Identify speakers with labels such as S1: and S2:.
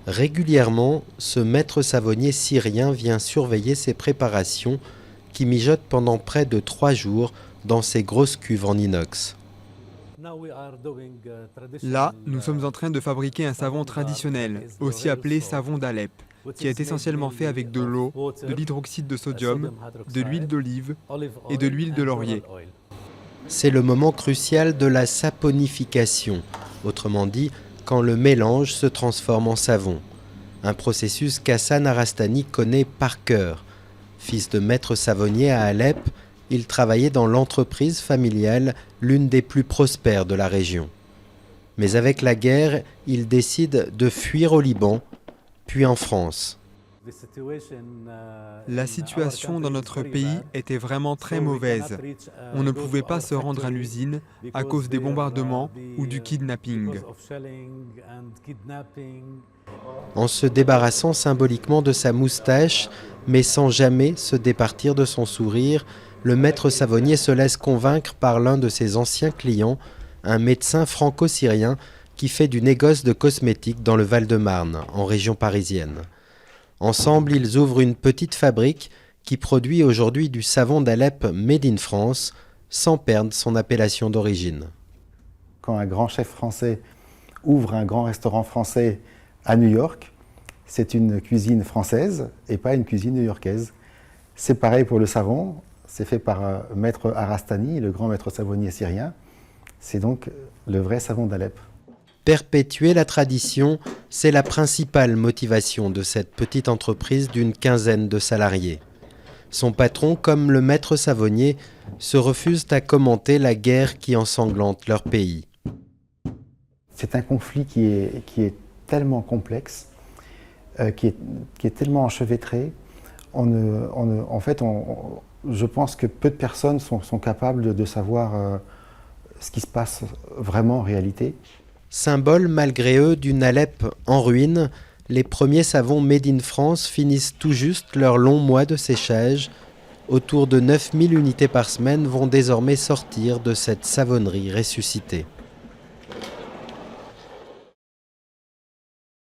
S1: Régulièrement, ce maître savonnier syrien vient surveiller ses préparations qui mijotent pendant près de 3 jours dans ces grosses cuves en inox.
S2: Là, nous sommes en train de fabriquer un savon traditionnel, aussi appelé savon d'Alep, qui est essentiellement fait avec de l'eau, de l'hydroxyde de sodium, de l'huile d'olive et de l'huile de laurier.
S1: C'est le moment crucial de la saponification, autrement dit, quand le mélange se transforme en savon. Un processus qu'Hassan Arastani connaît par cœur. Fils de maître savonnier à Alep, il travaillait dans l'entreprise familiale, l'une des plus prospères de la région. Mais avec la guerre, il décide de fuir au Liban, puis en France.
S2: La situation dans notre pays était vraiment très mauvaise. On ne pouvait pas se rendre à l'usine à cause des bombardements ou du kidnapping.
S1: En se débarrassant symboliquement de sa moustache, mais sans jamais se départir de son sourire, le maître savonnier se laisse convaincre par l'un de ses anciens clients, un médecin franco-syrien qui fait du négoce de cosmétiques dans le Val-de-Marne, en région parisienne. Ensemble, ils ouvrent une petite fabrique qui produit aujourd'hui du savon d'Alep made in France, sans perdre son appellation d'origine.
S3: Quand un grand chef français ouvre un grand restaurant français à New York, c'est une cuisine française et pas une cuisine new-yorkaise. C'est pareil pour le savon, c'est fait par maître Arastani, le grand maître savonnier syrien. C'est donc le vrai savon d'Alep.
S1: Perpétuer la tradition, c'est la principale motivation de cette petite entreprise d'une quinzaine de salariés. Son patron, comme le maître savonnier, se refusent à commenter la guerre qui ensanglante leur pays.
S3: C'est un conflit qui est tellement complexe, qui est tellement enchevêtré. Je pense que peu de personnes sont capables de savoir ce qui se passe vraiment en réalité.
S1: Symbole malgré eux d'une Alep en ruine, les premiers savons made in France finissent tout juste leur long mois de séchage. Autour de 9000 unités par semaine vont désormais sortir de cette savonnerie ressuscitée.